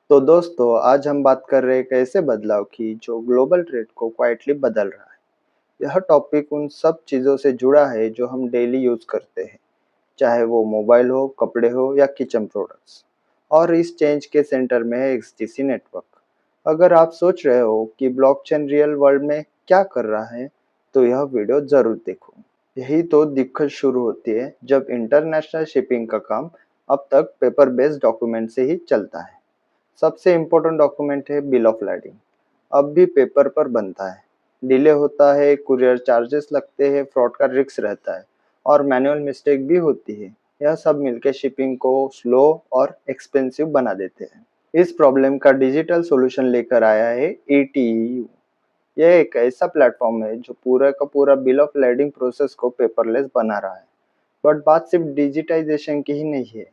तो दोस्तों आज हम बात कर रहे हैं एक ऐसे बदलाव की जो ग्लोबल ट्रेड को क्वाइटली बदल रहा है। यह टॉपिक उन सब चीज़ों से जुड़ा है जो हम डेली यूज़ करते हैं, चाहे वो मोबाइल हो, कपड़े हो या किचन प्रोडक्ट्स। और इस चेंज के सेंटर में है एक्सटीसी नेटवर्क। अगर आप सोच रहे हो कि ब्लॉकचेन रियल वर्ल्ड में क्या कर रहा है, तो यह वीडियो ज़रूर देखो। यही तो दिक्कत शुरू होती है जब इंटरनेशनल शिपिंग का काम अब तक पेपर बेस्ड डॉक्यूमेंट से ही चलता है। सबसे इम्पोर्टेंट डॉक्यूमेंट है बिल ऑफ लैडिंग। अब भी पेपर पर बनता है, डिले होता है, कुरियर चार्जेस लगते हैं, फ्रॉड का रिस्क रहता है और मैनुअल मिस्टेक भी होती है। यह सब मिलकर शिपिंग को स्लो और एक्सपेंसिव बना देते हैं। इस प्रॉब्लम का डिजिटल सॉल्यूशन लेकर आया है ETU। यह एक ऐसा प्लेटफॉर्म है जो पूरा का पूरा बिल ऑफ लैडिंग प्रोसेस को पेपरलेस बना रहा है। बट बात सिर्फ डिजिटाइजेशन की ही नहीं है।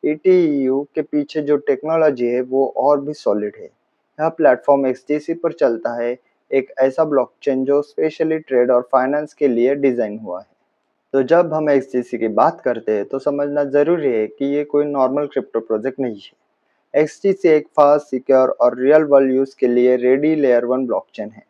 ETU के पीछे जो टेक्नोलॉजी है वो और भी सॉलिड है। यह प्लेटफॉर्म XDC पर चलता है, एक ऐसा ब्लॉकचेन जो स्पेशली ट्रेड और फाइनेंस के लिए डिजाइन हुआ है। तो जब हम XDC की बात करते हैं तो समझना जरूरी है कि ये कोई नॉर्मल क्रिप्टो प्रोजेक्ट नहीं है। XDC एक फास्ट, सिक्योर और रियल वर्ल्ड यूज के लिए रेडी लेयर वन ब्लॉकचेन है।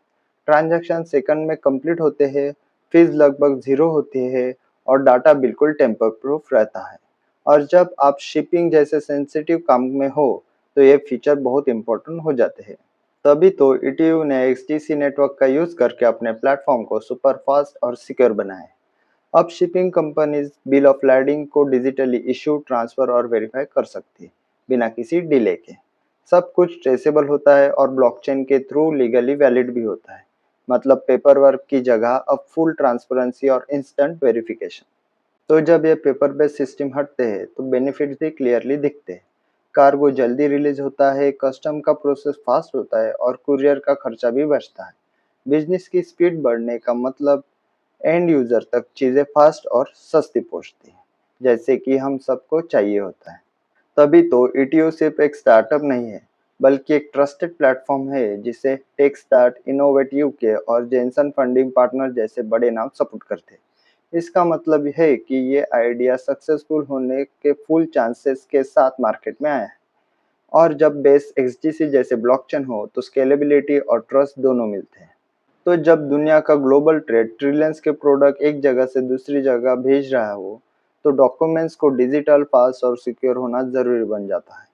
ट्रांजैक्शन सेकंड में कंप्लीट होते हैं, फीस लगभग जीरो होती है और डाटा बिल्कुल टेम्पर प्रूफ रहता है। और जब आप शिपिंग जैसे सेंसिटिव काम में हो तो ये फीचर बहुत इंपॉर्टेंट हो जाते हैं। तभी तो ETU ने XDC नेटवर्क का यूज करके अपने प्लेटफॉर्म को सुपर फास्ट और सिक्योर बनाया है। अब shipping companies bill of lading को डिजिटली इशू, ट्रांसफर और वेरीफाई कर सकती है बिना किसी डिले के। सब कुछ ट्रेसेबल होता है और ब्लॉकचेन के थ्रू लीगली वैलिड भी होता है। मतलब पेपर वर्क की जगह अब फुल ट्रांसपेरेंसी और इंस्टेंट वेरिफिकेशन। तो जब ये पेपर बेस्ड सिस्टम हटते हैं तो बेनिफिट भी क्लियरली दिखते हैं। कार्गो जल्दी रिलीज होता है, कस्टम का प्रोसेस फास्ट होता है और कुरियर का खर्चा भी बचता है। बिजनेस की स्पीड बढ़ने का मतलब एंड यूजर तक चीजें फास्ट और सस्ती पहुंचती हैं, जैसे कि हम सबको चाहिए होता है। तभी तो ETO सिर्फ एक स्टार्टअप नहीं है, बल्कि एक ट्रस्टेड प्लेटफॉर्म है जिसे टेक स्टार्ट, इनोवेट यूके और जेनसन फंडिंग पार्टनर जैसे बड़े नाम सपोर्ट करते हैं। इसका मतलब है कि ये आइडिया सक्सेसफुल होने के फुल चांसेस के साथ मार्केट में आया है। और जब बेस XDC जैसे ब्लॉकचेन हो तो स्केलेबिलिटी और ट्रस्ट दोनों मिलते हैं। तो जब दुनिया का ग्लोबल ट्रेड ट्रिलियंस के प्रोडक्ट एक जगह से दूसरी जगह भेज रहा हो, तो डॉक्यूमेंट्स को डिजिटल, फास्ट और सिक्योर होना जरूरी बन जाता है।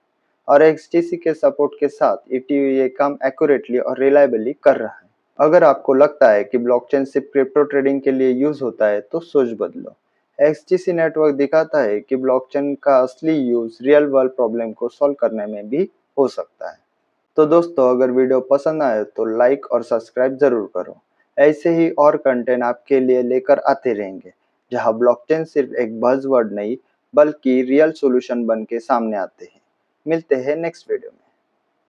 और XDC के सपोर्ट के साथ ETU ये काम एक्यूरेटली और रिलायबली कर रहा है। अगर आपको लगता है कि ब्लॉकचेन सिर्फ क्रिप्टो ट्रेडिंग के लिए यूज होता है तो सोच बदलो। XDC नेटवर्क दिखाता है कि ब्लॉकचेन का असली यूज रियल वर्ल्ड प्रॉब्लम को सॉल्व करने में भी हो सकता है। तो दोस्तों अगर वीडियो पसंद आए तो लाइक और सब्सक्राइब जरूर करो। ऐसे ही और कंटेंट आपके लिए लेकर आते रहेंगे, जहां ब्लॉकचेन सिर्फ एक बज़वर्ड नहीं बल्कि रियल सॉल्यूशन बन के सामने आते हैं। मिलते हैं नेक्स्ट वीडियो में।